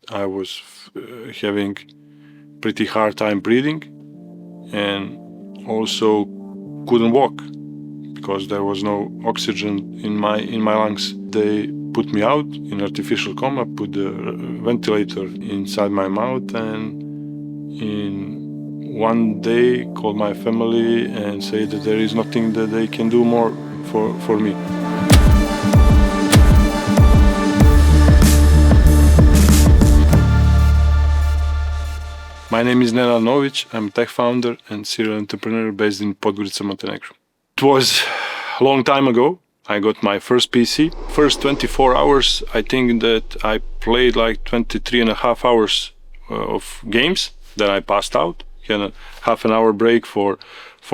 I was having pretty hard time breathing, and also couldn't walk because there was no oxygen in my lungs. They put me out in artificial coma, put the ventilator inside my mouth, and in one day called my family and say that there is nothing that they can do more for me. My name is Nenad Novovic. I'm a tech founder and serial entrepreneur based in Podgorica, Montenegro. It was a long time ago. I got my first PC. First 24 hours, I think that I played like 23 and a half hours of games. Then I passed out. Had a half an hour break for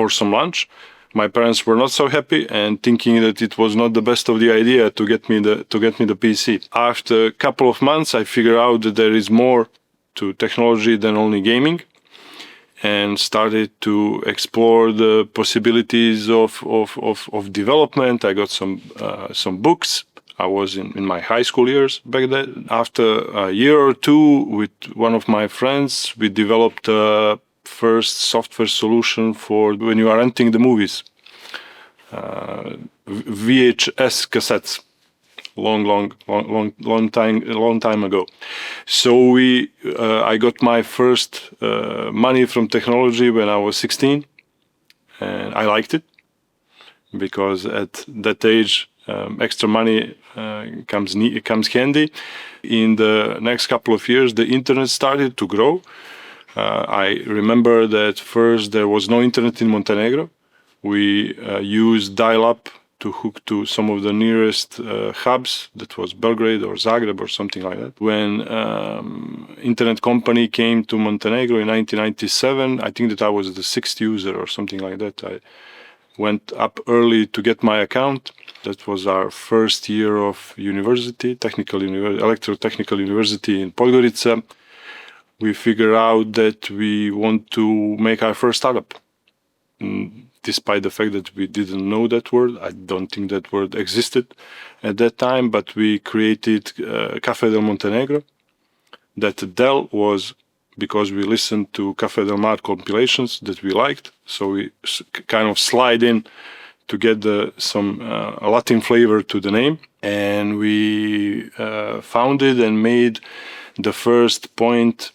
some lunch. My parents were not so happy and thinking that it was not the best of the idea to get me the PC. After a couple of months, I figured out that there is more to technology than only gaming, and started to explore the possibilities of development. I got some books. I was in my high school years back then. After a year or two, with one of my friends, we developed a first software solution for when you are renting the movies. VHS cassettes. Long time ago. So I got my first money from technology when I was 16, and I liked it because at that age extra money comes handy. In the next couple of years, the internet started to grow. I remember that first there was no internet in Montenegro. We used dial-up to hook to some of the nearest hubs, that was Belgrade or Zagreb or something like that. When internet company came to Montenegro in 1997, I think that I was the sixth user or something like that. I went up early to get my account. That was our first year of university, electrotechnical university in Podgorica. We figured out that we want to make our first startup. Despite the fact that we didn't know that word. I don't think that word existed at that time, but we created Café del Montenegro. That Del was because we listened to Café del Mar compilations that we liked, so we kind of slide in to get some Latin flavor to the name, and we founded and made the first point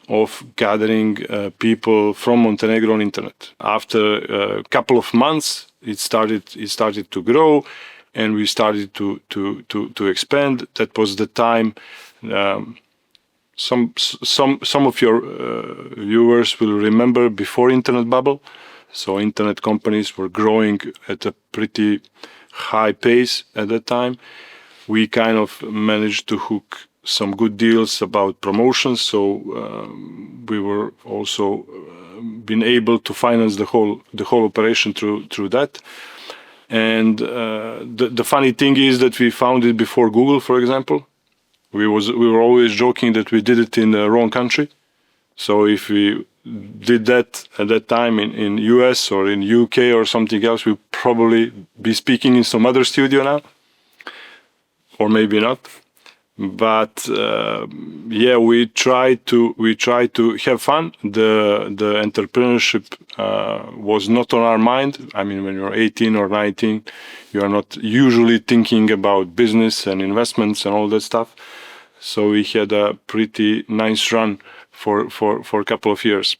of gathering people from Montenegro on internet. After a couple of months, it started to grow, and we started to expand. That was the time. Some of your viewers will remember before internet bubble. So internet companies were growing at a pretty high pace at that time. We kind of managed to hook some good deals about promotions, so we were also been able to finance the whole operation through that. And the funny thing is that we found it before Google, for example. We were always joking that we did it in the wrong country. So if we did that at that time in US or in UK or something else, we'd probably be speaking in some other studio now, or maybe not. But yeah, we try to have fun. The entrepreneurship was not on our mind. I mean, when you're 18 or 19, you are not usually thinking about business and investments and all that stuff. So we had a pretty nice run for a couple of years.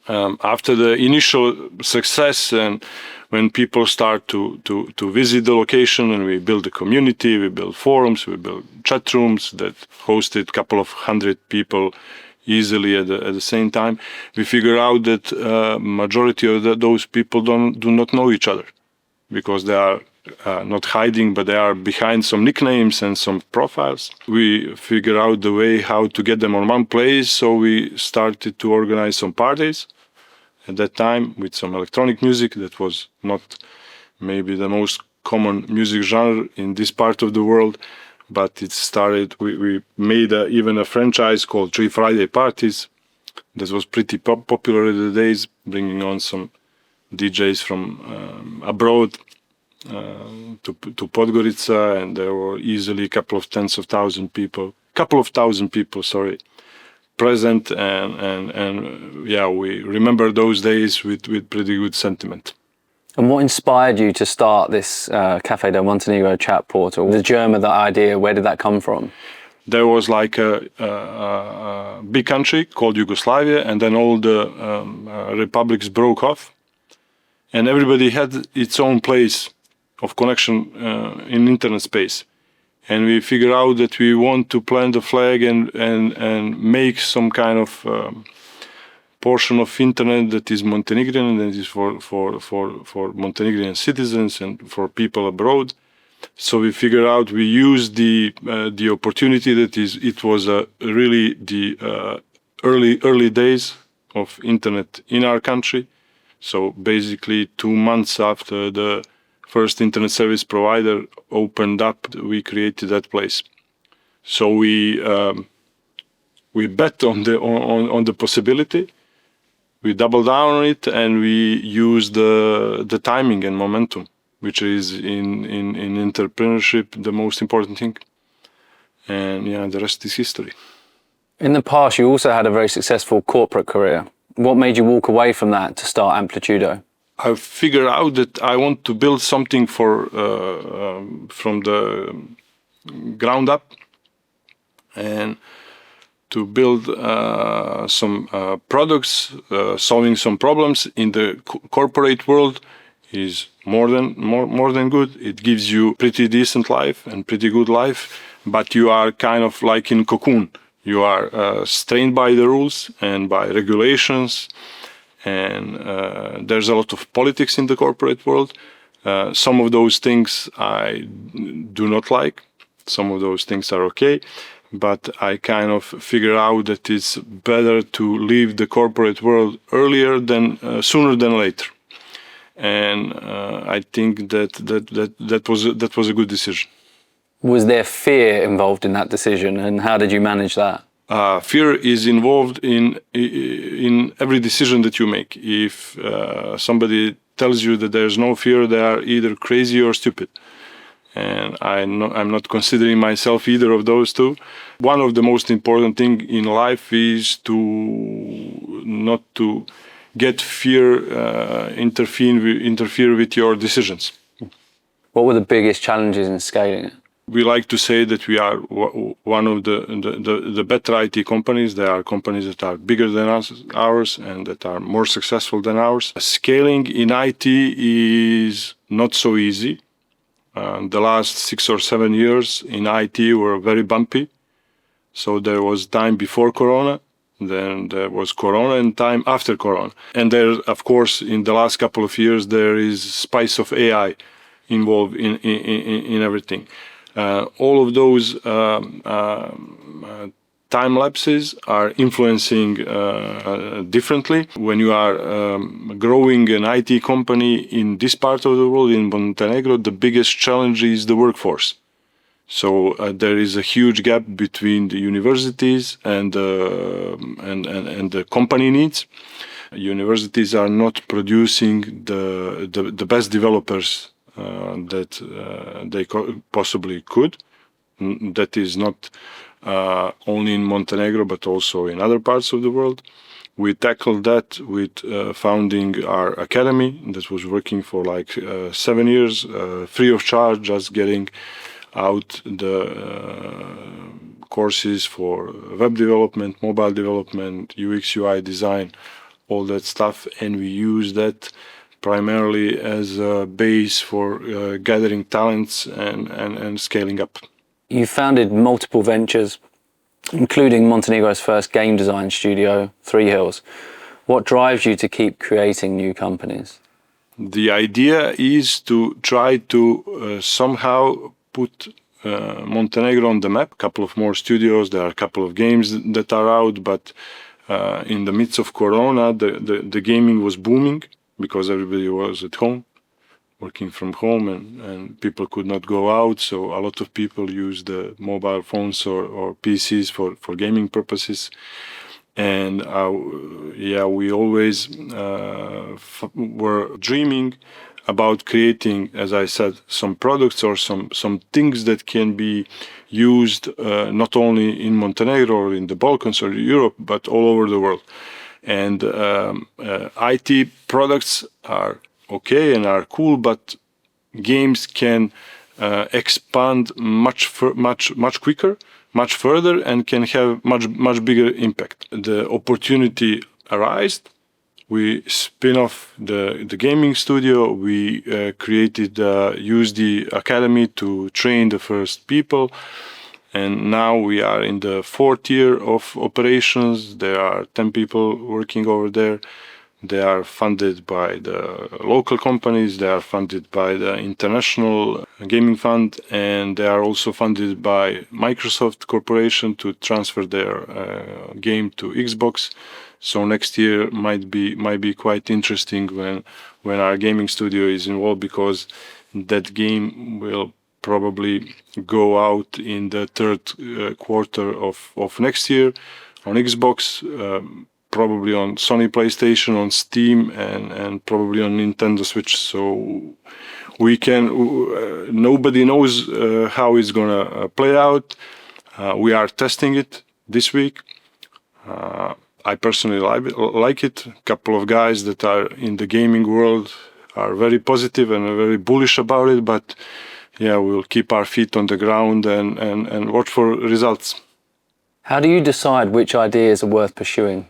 After the initial success, and when people start to visit the location, and we build a community, we build forums, we build chat rooms that hosted a couple of hundred people easily at the same time, we figure out that majority of those people do not know each other, because they are not hiding, but they are behind some nicknames and some profiles. We figure out the way how to get them on one place, so we started to organize some parties at that time with some electronic music. That was not maybe the most common music genre in this part of the world, but it started. We made even a franchise called Three Friday Parties. That was pretty popular in the days, bringing on some DJs from abroad to Podgorica, and there were easily a couple of tens of thousands people couple of thousand people, sorry, present, and yeah, we remember those days with pretty good sentiment. And what inspired you to start this Café del Montenegro chat portal? The germ of that idea, where did that come from? There was like a big country called Yugoslavia, and then all the republics broke off, and everybody had its own place of connection in internet space. And we figured out that we want to plant the flag and make some kind of portion of internet that is Montenegrin, and that is for Montenegrin citizens and for people abroad. So we figured out, we used the opportunity that it was really the early days of internet in our country. So basically 2 months after the first internet service provider opened up, we created that place. So we bet on the possibility. We doubled down on it, and we used the timing and momentum, which is in entrepreneurship the most important thing. And yeah, the rest is history. In the past, you also had a very successful corporate career. What made you walk away from that to start Amplitudo? I figured out that I want to build something from the ground up, and to build some products, solving some problems in the corporate world is more than good. It gives you pretty decent life and pretty good life, but you are kind of like in cocoon. You are strained by the rules and by regulations, and there's a lot of politics in the corporate world. Some of those things I do not like. Some of those things are okay, but I kind of figure out that it's better to leave the corporate world sooner than later. And I think that was a good decision. Was there fear involved in that decision, and how did you manage that? Fear is involved in every decision that you make. If somebody tells you that there's no fear, they are either crazy or stupid. And I'm not considering myself either of those two. One of the most important things in life is not to get fear interfere with your decisions. What were the biggest challenges in scaling it? We like to say that we are one of the better IT companies. There are companies that are bigger than ours and that are more successful than ours. Scaling in IT is not so easy. The last 6 or 7 years in IT were very bumpy. So there was time before Corona, then there was Corona, and time after Corona. And there, of course, in the last couple of years, there is spice of AI involved in everything. All of those time lapses are influencing differently. When you are growing an IT company in this part of the world, in Montenegro, the biggest challenge is the workforce. So there is a huge gap between the universities and the company needs. Universities are not producing the best developers that they possibly could. That is not only in Montenegro, but also in other parts of the world. We tackled that with founding our academy that was working for like 7 years, free of charge, just getting out the courses for web development, mobile development, UX, UI design, all that stuff. And we use that primarily as a base for gathering talents and scaling up. You founded multiple ventures, including Montenegro's first game design studio, Three Hills. What drives you to keep creating new companies? The idea is to try to somehow put Montenegro on the map. A couple of more studios, there are a couple of games that are out, but in the midst of Corona, the gaming was booming because everybody was at home, working from home, and people could not go out. So a lot of people used the mobile phones or PCs for gaming purposes. And we always were dreaming about creating, as I said, some products or some things that can be used not only in Montenegro or in the Balkans or Europe, but all over the world. And IT products are okay and are cool, but games can expand much quicker, much further, and can have much bigger impact. The opportunity arises. We spin off the gaming studio. We used the academy to train the first people. And now we are in the 4th year of operations. There are 10 people working over there. They are funded by the local companies. They are funded by the International Gaming Fund. And they are also funded by Microsoft Corporation to transfer their game to Xbox. So next year might be quite interesting when our gaming studio is involved, because that game will probably go out in the 3rd quarter of next year on Xbox, probably on Sony PlayStation, on Steam, and probably on Nintendo Switch. So we can. Nobody knows how it's gonna play out. We are testing it this week. I personally like it. A couple of guys that are in the gaming world are very positive and very bullish about it, but yeah, we'll keep our feet on the ground and watch for results. How do you decide which ideas are worth pursuing?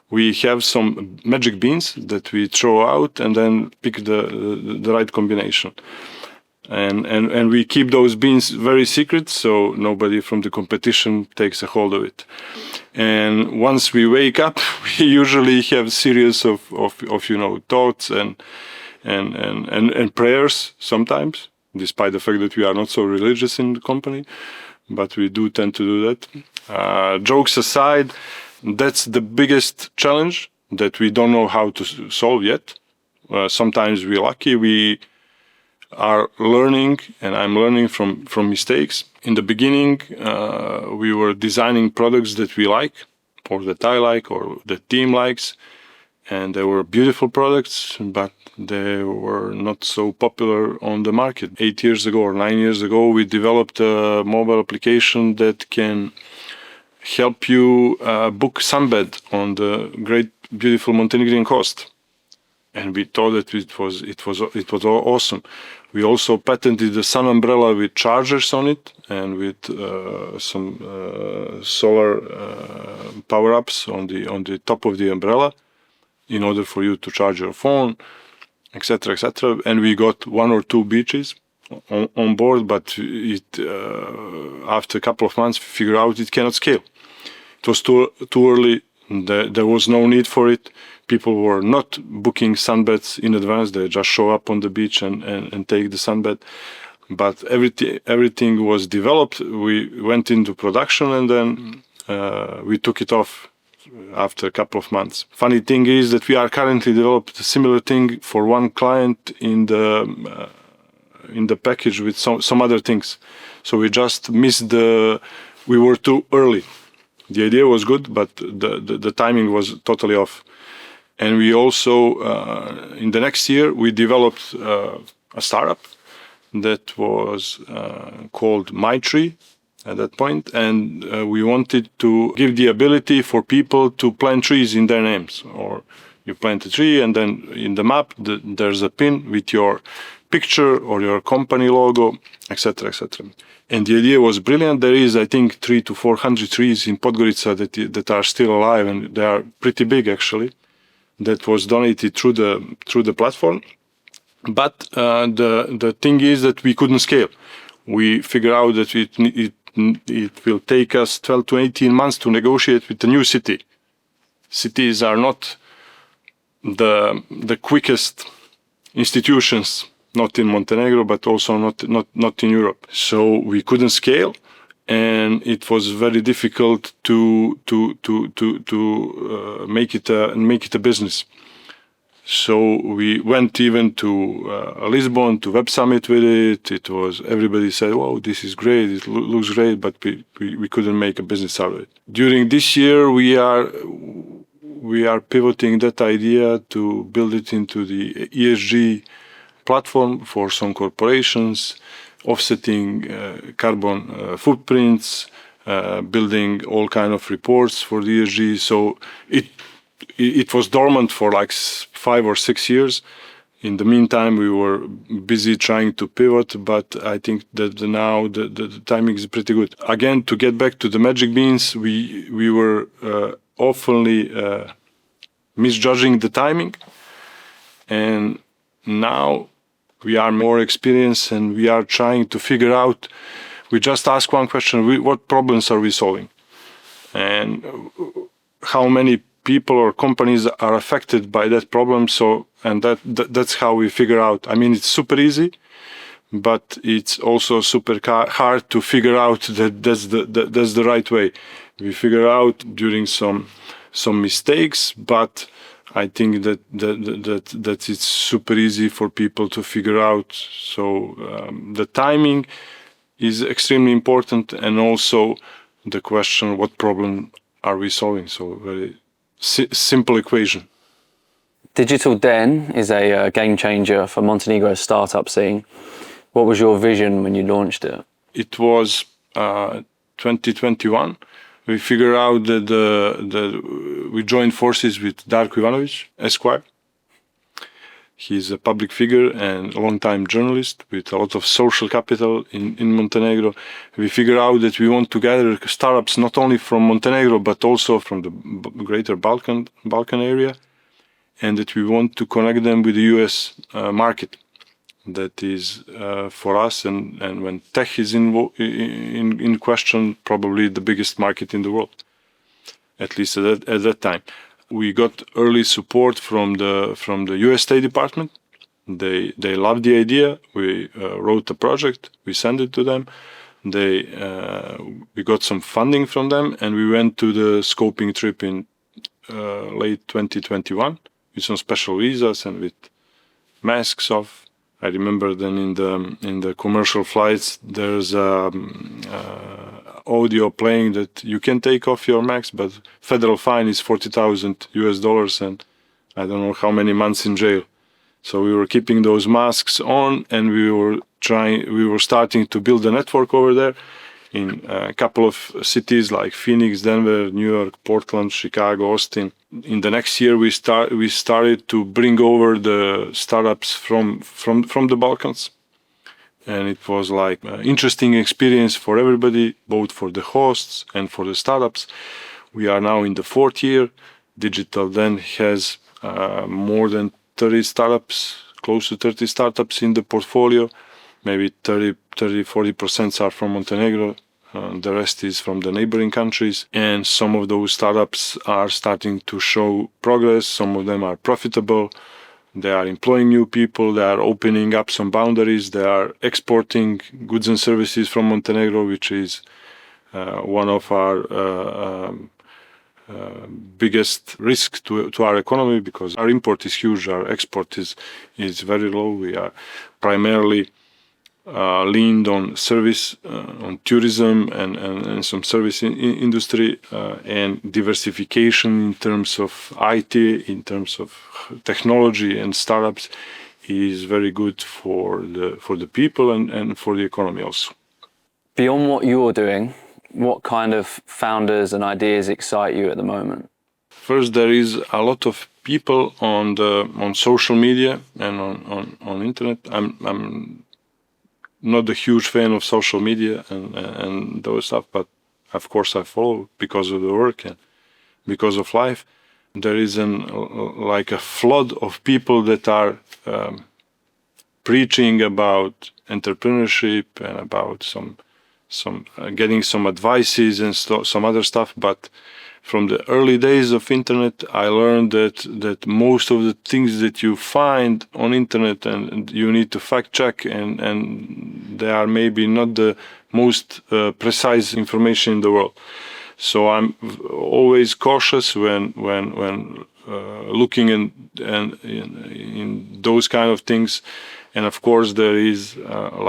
We have some magic beans that we throw out and then pick the right combination. And we keep those beans very secret, so nobody from the competition takes a hold of it. And once we wake up, we usually have a series of thoughts and prayers sometimes, despite the fact that we are not so religious in the company, but we do tend to do that. Jokes aside, that's the biggest challenge that we don't know how to solve yet. Sometimes we're lucky. We are learning, and I'm learning from mistakes. In the beginning, we were designing products that we like, or that I like, or the team likes, and they were beautiful products, but they were not so popular on the market. 8 years ago or 9 years ago, we developed a mobile application that can help you book sunbed on the great, beautiful Montenegrin coast. And we thought that it was awesome. We also patented the sun umbrella with chargers on it and with some solar power-ups on the top of the umbrella in order for you to charge your phone, etc., etc. And we got 1 or 2 beaches on board, but after a couple of months, we figured out it cannot scale. It was too early. There was no need for it. People were not booking sunbeds in advance. They just show up on the beach and take the sunbed. But everything was developed. We went into production, and then we took it off after a couple of months. Funny thing is that we are currently developed a similar thing for one client in the package with some other things. So we just missed we were too early. The idea was good, but the timing was totally off. And we also, in the next year, we developed a startup that was called My Tree at that point. And we wanted to give the ability for people to plant trees in their names. Or you plant a tree, and then in the map, there's a pin with your picture or your company logo, etc., etc. And the idea was brilliant. There is, I think, 300 to 400 trees in Podgorica that are still alive, and they are pretty big, actually. That was donated through the platform. But the thing is that we couldn't scale. We figured out that it will take us 12 to 18 months to negotiate with the new city. Cities are not the quickest institutions, not in Montenegro, but also not in Europe. So we couldn't scale, and it was very difficult to make it a business. So we went even to Lisbon to Web Summit with it. It was, everybody said, "Wow, this is great! It looks great," but we couldn't make a business out of it. During this year, we are pivoting that idea to build it into the ESG platform for some corporations, offsetting carbon footprints, building all kind of reports for the ESG. So it was dormant for like 5 or 6 years. In the meantime, we were busy trying to pivot, but I think that now the timing is pretty good. Again, to get back to the magic beans, we were oftenly misjudging the timing, and now we are more experienced and we are trying to figure out. We just ask one question: what problems are we solving, and how many people or companies are affected by that problem? So, and that's how we figure out. I mean, it's super easy, but it's also super hard to figure out that that's the right way. We figure out during some mistakes, but I think that it's super easy for people to figure out. So the timing is extremely important, and also the question: what problem are we solving? So very simple equation. Digital Den is a game changer for Montenegro's startup scene. What was your vision when you launched it? It was 2021. We figured out that we joined forces with Darko Ivanovic, Esquire. He's a public figure and a long-time journalist with a lot of social capital in Montenegro. We figured out that we want to gather startups not only from Montenegro, but also from the greater Balkan area, and that we want to connect them with the US market. That is for us, and when tech is in question, probably the biggest market in the world, at least at that time. We got early support from the US State Department. They loved the idea. We wrote a project. We sent it to them. We got some funding from them, and we went to the scoping trip in late 2021 with some special visas and with masks off. I remember then in the commercial flights, there's audio playing that you can take off your mask, but federal fine is $40,000 and I don't know how many months in jail. So we were keeping those masks on, and we were starting to build a network over there in a couple of cities like Phoenix, Denver, New York, Portland, Chicago, Austin. In the next year, we started to bring over the startups from the Balkans. And it was like an interesting experience for everybody, both for the hosts and for the startups. We are now in the 4th year. Digital then has more than 30 startups, close to 30 startups in the portfolio. Maybe 40% are from Montenegro. The rest is from the neighboring countries. And some of those startups are starting to show progress. Some of them are profitable. They are employing new people. They are opening up some boundaries. They are exporting goods and services from Montenegro, which is one of our biggest risks to our economy, because our import is huge. Our export is very low. We are primarily leaned on service, on tourism and some service industry, and diversification in terms of IT, in terms of technology and startups is very good for the people and for the economy also. Beyond what you're doing, what kind of founders and ideas excite you at the moment? First, there is a lot of people on social media and on internet. I'm not a huge fan of social media and those stuff, but of course I follow because of the work and because of life. There is like a flood of people that are preaching about entrepreneurship and about some getting some advices and some other stuff. But from the early days of internet, I learned that most of the things that you find on internet and you need to fact check, and they are maybe not the most precise information in the world. So I'm always cautious when looking in those kind of things. And of course, there is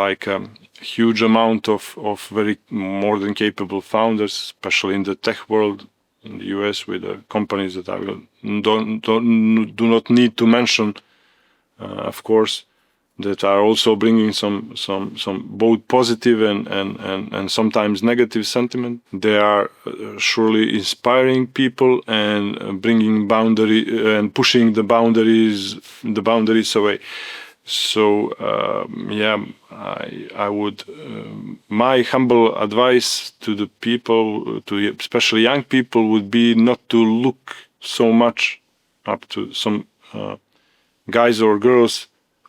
like a huge amount of very more than capable founders, especially in the tech world. In the US, with the companies that I do not need to mention, of course, that are also bringing some both positive and sometimes negative sentiment. They are surely inspiring people and bringing boundary and pushing the boundaries away. So I would my humble advice to the people, to especially young people, would be not to look so much up to some guys or girls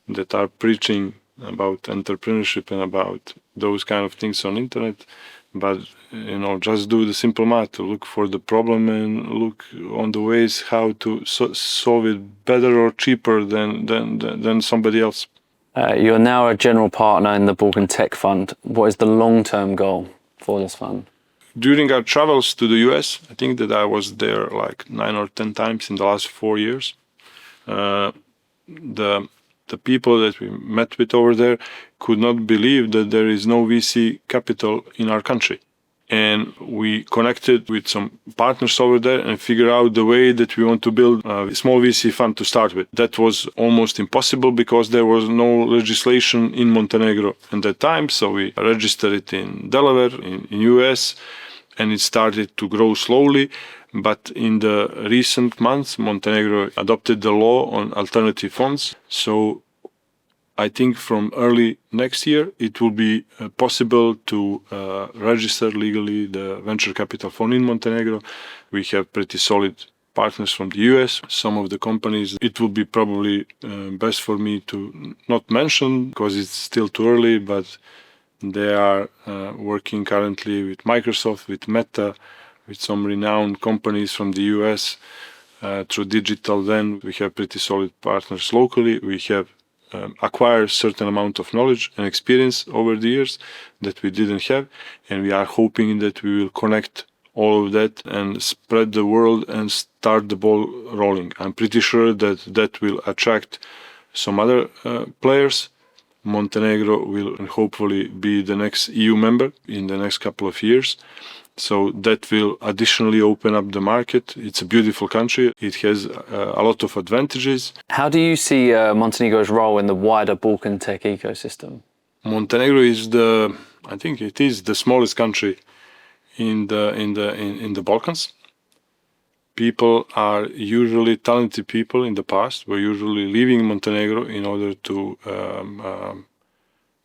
that are preaching about entrepreneurship and about those kind of things on internet, but just do the simple math, to look for the problem and look on the ways how to solve it better or cheaper than somebody else. You're now a general partner in the Balkan Tech Fund. What is the long-term goal for this fund? During our travels to the US, I think that I was there like 9 or 10 times in the last 4 years. The people that we met with over there could not believe that there is no VC capital in our country. And we connected with some partners over there and figured out the way that we want to build a small VC fund to start with. That was almost impossible because there was no legislation in Montenegro at that time. So we registered it in Delaware, in US, and it started to grow slowly. But in the recent months, Montenegro adopted the law on alternative funds. So I think from early next year, it will be possible to register legally the venture capital fund in Montenegro. We have pretty solid partners from the US. Some of the companies, it will be probably best for me to not mention because it's still too early, but they are working currently with Microsoft, with Meta, with some renowned companies from the US through digital. Then we have pretty solid partners locally. We have acquired a certain amount of knowledge and experience over the years that we didn't have, and we are hoping that we will connect all of that and spread the word and start the ball rolling. I'm pretty sure that will attract some other players. Montenegro will hopefully be the next EU member in the next couple of years. So that will additionally open up the market. It's a beautiful country. It has a lot of advantages. How do you see Montenegro's role in the wider Balkan tech ecosystem? Montenegro is I think it is the smallest country in the Balkans. People are usually talented people in the past were usually leaving Montenegro in order to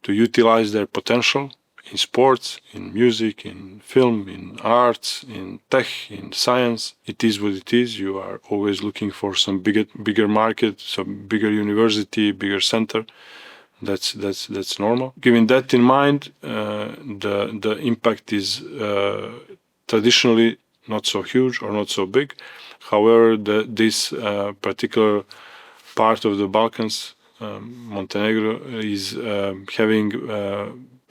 utilize their potential in sports, in music, in film, in arts, in tech, in science. It is what it is. You are always looking for some bigger market, some bigger university, bigger center. That's normal. Given that in mind, the impact is traditionally not so huge or not so big. However, this particular part of the Balkans, Montenegro, is having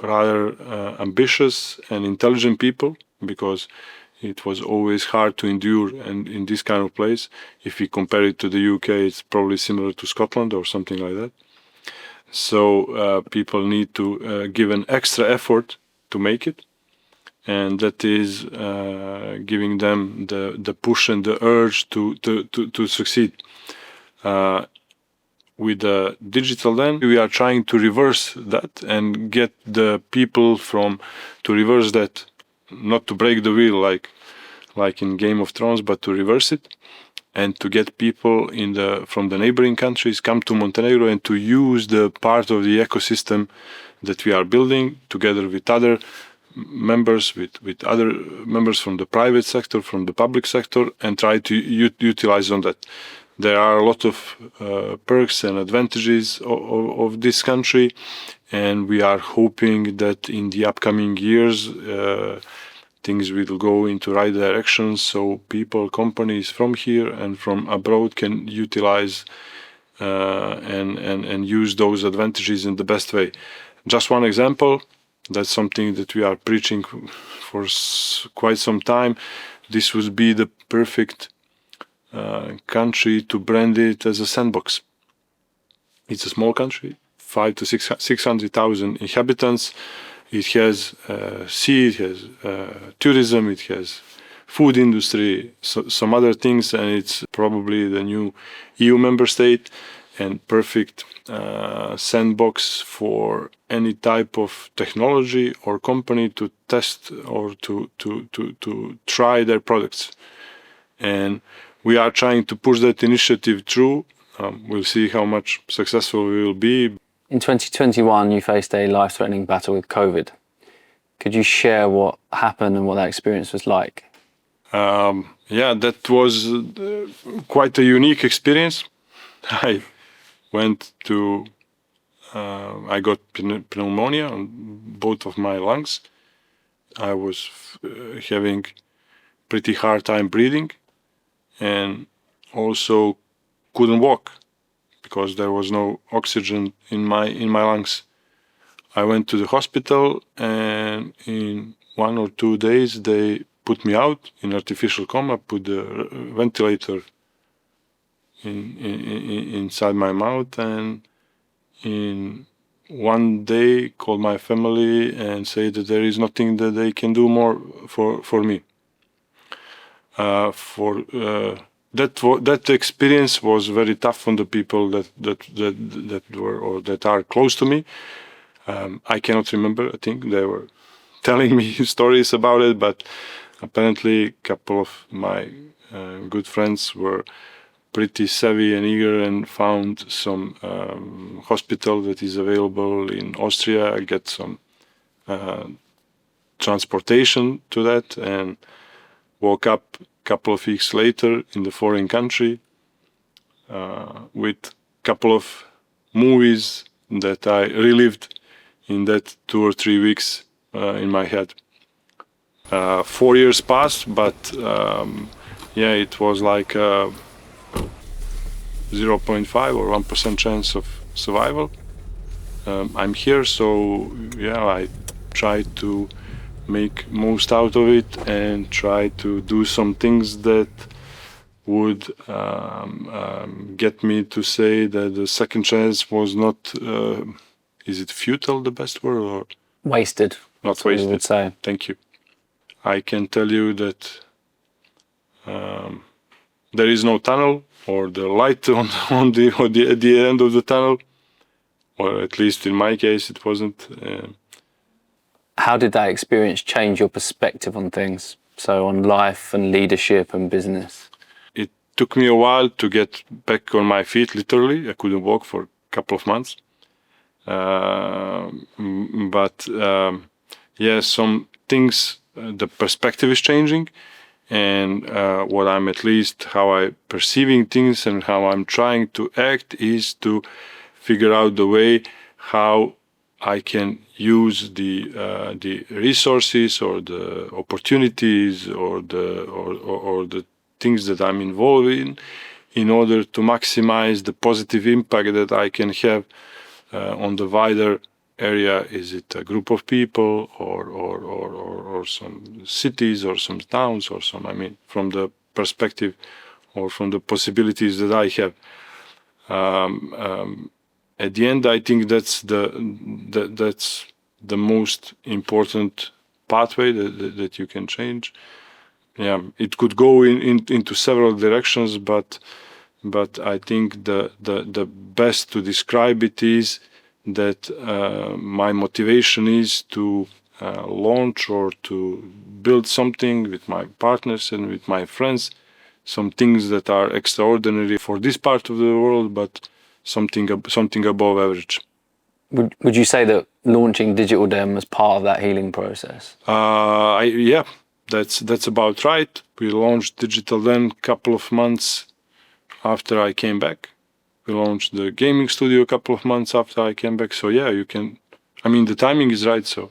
rather ambitious and intelligent people, because it was always hard to endure and in this kind of place. If we compare it to the UK, it's probably similar to Scotland or something like that. So people need to give an extra effort to make it, and that is giving them the push and the urge to succeed. With the digital, then we are trying to reverse that and get the people to reverse that, not to break the wheel like in Game of Thrones, but to reverse it, and to get people from the neighboring countries come to Montenegro and to use the part of the ecosystem that we are building together with other members, with other members from the private sector, from the public sector, and try to utilize on that. There are a lot of perks and advantages of this country, and we are hoping that in the upcoming years things will go into right direction, so people, companies from here and from abroad can utilize and use those advantages in the best way. Just one example, that's something that we are preaching for quite some time. This would be the perfect country to brand it as a sandbox. It's a small country, 500,000 to 600,000 inhabitants. It has sea, it has tourism, it has food industry, some other things, and it's probably the new EU member state. and perfect sandbox for any type of technology or company to test or to try their products. And we are trying to push that initiative through. We'll see how much successful we will be. In 2021, you faced a life-threatening battle with COVID. Could you share what happened and what that experience was like? Yeah, that was quite a unique experience. I got pneumonia on both of my lungs. I was having pretty hard time breathing, and also couldn't walk because there was no oxygen in my lungs. I went to the hospital, and in 1 or 2 days they put me out in artificial coma, put the ventilator inside my mouth, and in 1 day called my family and say that there is nothing that they can do more for me. That experience was very tough on the people that were or that are close to me. I cannot remember. I think they were telling me stories about it, but apparently a couple of my good friends were pretty savvy and eager and found some hospital that is available in Austria, get some transportation to that, and woke up a couple of weeks later in the foreign country with a couple of movies that I relived in that 2 or 3 weeks in my head. 4 years passed, but yeah, it was like 0.5 or 1% chance of survival. I'm here, so yeah, I try to make most out of it and try to do some things that would get me to say that the second chance was not, is it futile the best word, or? Wasted. Not that's what wasted. you would say. Thank you. I can tell you that there is no tunnel or the light at the end of the tunnel, or at least in my case it wasn't. How did that experience change your perspective on things? So on life and leadership and business? It took me a while to get back on my feet, literally. I couldn't walk for a couple of months. But yeah, some things, the perspective is changing, and what I'm at least, how I perceiving things and how I'm trying to act is to figure out the way how I can use the resources or the opportunities or the things that I'm involved in order to maximize the positive impact that I can have on the wider area. Is it a group of people or some cities or some towns or some, I mean, from the perspective or from the possibilities that I have. At the end, I think that's the most important pathway that you can change. Yeah, it could go into several directions, but I think the best to describe it is that my motivation is to launch or to build something with my partners and with my friends, some things that are extraordinary for this part of the world, but something above average. Would you say that launching Digital Dem was part of that healing process? Yeah, that's about right. We launched Digital Dem a couple of months after I came back. We launched the gaming studio a couple of months after I came back. So yeah, you can. I mean, the timing is right. So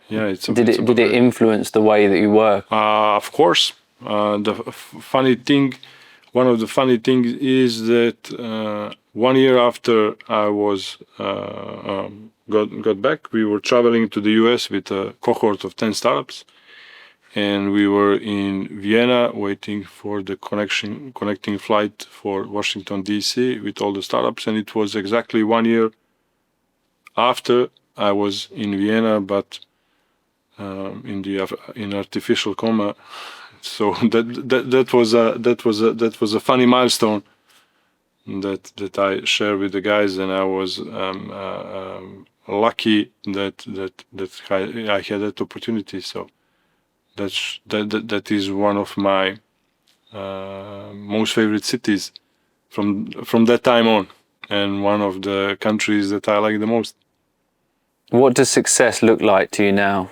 yeah, Did it influence the way that you work? Of course. Funny thing, one of the funny things is that 1 year after I was got back, we were traveling to the US with a cohort of 10 startups, and we were in Vienna waiting for the connecting flight for Washington DC with all the startups, and it was exactly 1 year after I was in Vienna, but in artificial coma. So that was a funny milestone. that I share with the guys, and I was lucky that I had that opportunity. So that is one of my most favorite cities from that time on, and one of the countries that I like the most. What does success look like to you now?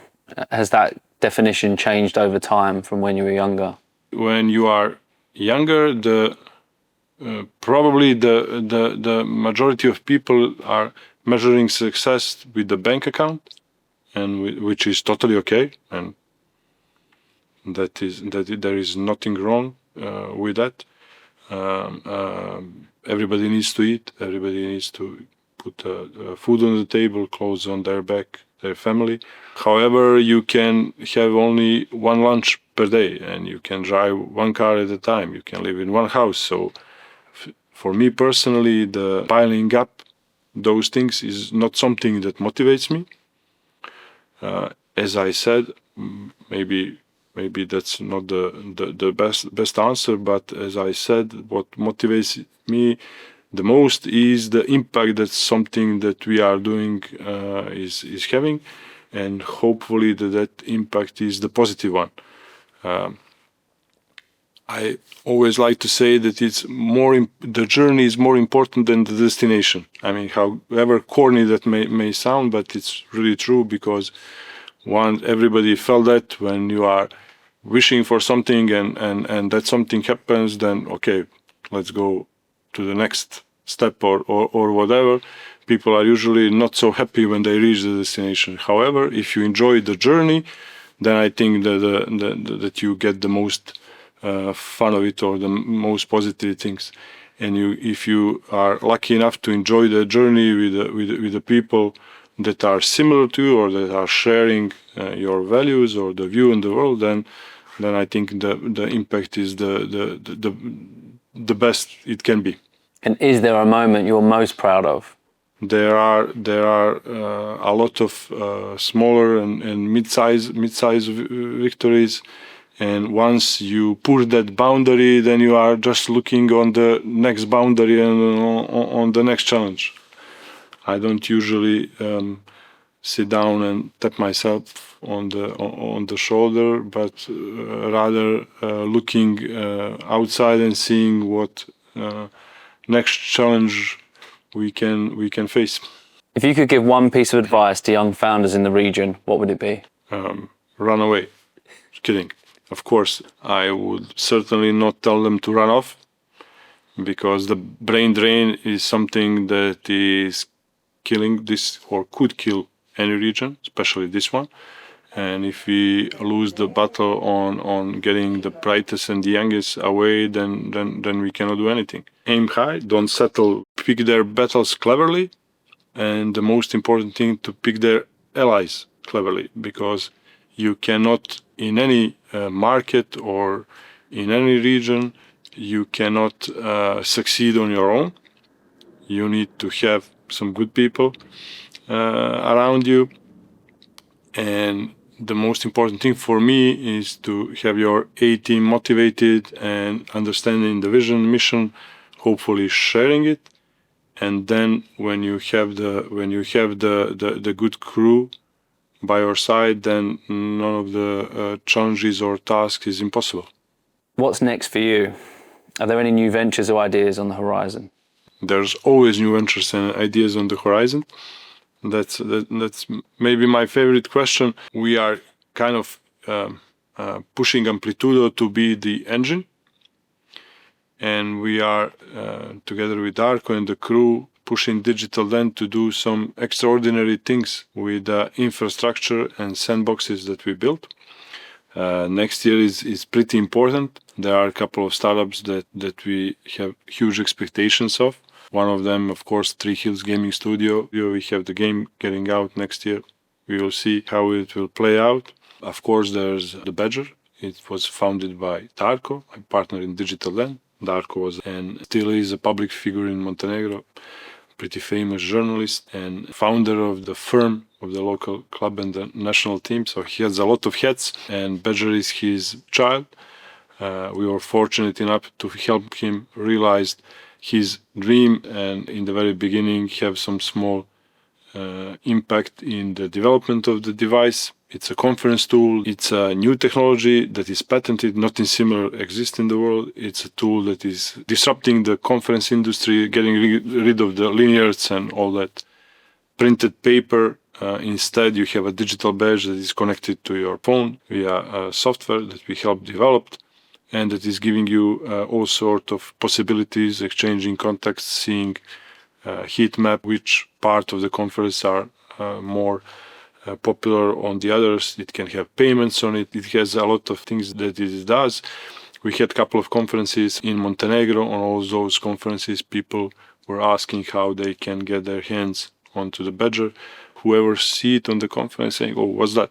Has that definition changed over time from when you were younger? When you are younger, probably the majority of people are measuring success with the bank account, and which is totally okay, and there is nothing wrong with that. Everybody needs to eat. Everybody needs to put food on the table, clothes on their back, their family. However, you can have only one lunch per day, and you can drive one car at a time. You can live in one house. So for me personally, the piling up those things is not something that motivates me. As I said, maybe that's not the best answer, but as I said, what motivates me the most is the impact that something that we are doing is having, and hopefully that impact is the positive one. I always like to say that the journey is more important than the destination. I mean, however corny that may sound, but it's really true, because everybody felt that when you are wishing for something and that something happens, then okay, let's go to the next step or whatever. People are usually not so happy when they reach the destination. However, if you enjoy the journey, then I think that you get the most fun of it, or the most positive things. And if you are lucky enough to enjoy the journey with the people that are similar to you, or that are sharing your values or the view in the world, then I think the impact is the best it can be. And is there a moment you're most proud of? There are a lot of smaller and mid-size victories, and once you push that boundary, then you are just looking on the next boundary and on the next challenge. I don't usually sit down and tap myself on the shoulder, but rather looking outside and seeing what next challenge we can face. If you could give one piece of advice to young founders in the region, what would it be? Run away. Just kidding. Of course, I would certainly not tell them to run off, because the brain drain is something that is killing this, or could kill any region, especially this one. And if we lose the battle on getting the brightest and the youngest away, then we cannot do anything. Aim high, don't settle, pick their battles cleverly, and the most important thing, to pick their allies cleverly, because you cannot, in any market or in any region, you cannot succeed on your own. You need to have some good people around you, and the most important thing for me is to have your A team motivated and understanding the vision, mission, hopefully sharing it. And then when you have the good crew by your side, then none of the challenges or tasks is impossible. What's next for you? Are there any new ventures or ideas on the horizon? There's always new ventures and ideas on the horizon. That's maybe my favorite question. We are kind of pushing Amplitudo to be the engine, and we are together with Darko and the crew pushing Digital Land to do some extraordinary things with the infrastructure and sandboxes that we built. Next year is pretty important. There are a couple of startups that we have huge expectations of. One of them, of course, Three Hills Gaming Studio. We have the game getting out next year. We will see how it will play out. Of course, there's the Badger. It was founded by Darko, my partner in Digital Land. Darko was and still is a public figure in Montenegro, pretty famous journalist and founder of the firm of the local club and the national team. So he has a lot of hats, and Badger is his child. We were fortunate enough to help him realize his dream and in the very beginning have some small impact in the development of the device. It's a conference tool. It's a new technology that is patented. Nothing similar exists in the world. It's a tool that is disrupting the conference industry, getting rid of the linears and all that printed paper. Instead, you have a digital badge that is connected to your phone via software that we helped develop, and that is giving you all sorts of possibilities, exchanging contacts, seeing heat map, which part of the conference are more popular on the others. It can have payments on it. It has a lot of things that it does. We had a couple of conferences in Montenegro. On all those conferences, people were asking how they can get their hands onto the badger. Whoever see it on the conference saying, oh, what's that?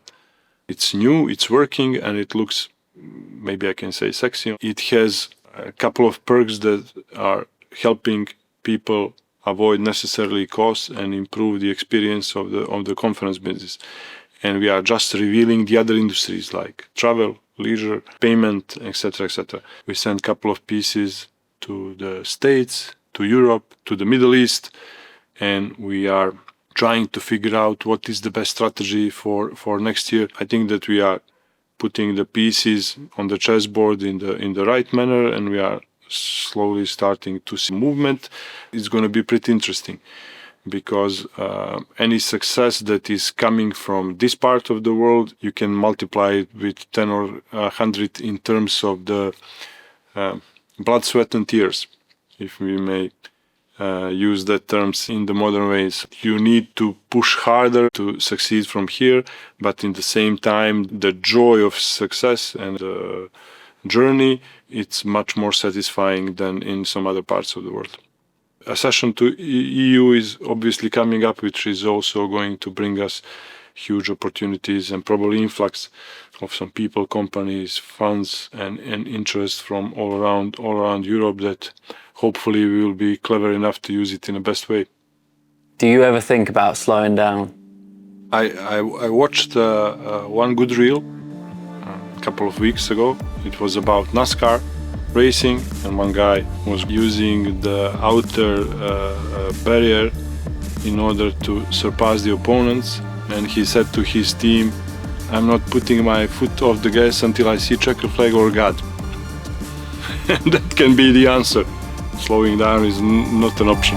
It's new, it's working, and it looks, maybe I can say, sexy. It has a couple of perks that are helping people avoid necessarily costs and improve the experience of the conference business. And we are just revealing the other industries like travel, leisure, payment, etc., etc. We sent a couple of pieces to the States, to Europe, to the Middle East, and we are trying to figure out what is the best strategy for next year. I think that we are putting the pieces on the chessboard in the right manner, and we are slowly starting to see movement. It's going to be pretty interesting because any success that is coming from this part of the world, you can multiply it with 10 or 100 in terms of the blood, sweat and tears, if we may use that terms in the modern ways. You need to push harder to succeed from here, but in the same time, the joy of success and the journey, it's much more satisfying than in some other parts of the world. Accession to EU is obviously coming up, which is also going to bring us huge opportunities and probably influx of some people, companies, funds, and interest from all around Europe that hopefully we will be clever enough to use it in the best way. Do you ever think about slowing down? I watched one good reel a couple of weeks ago. It was about NASCAR racing, and one guy was using the outer barrier in order to surpass the opponents, and he said to his team, I'm not putting my foot off the gas until I see checker flag or God. And that can be the answer. Slowing down is not an option.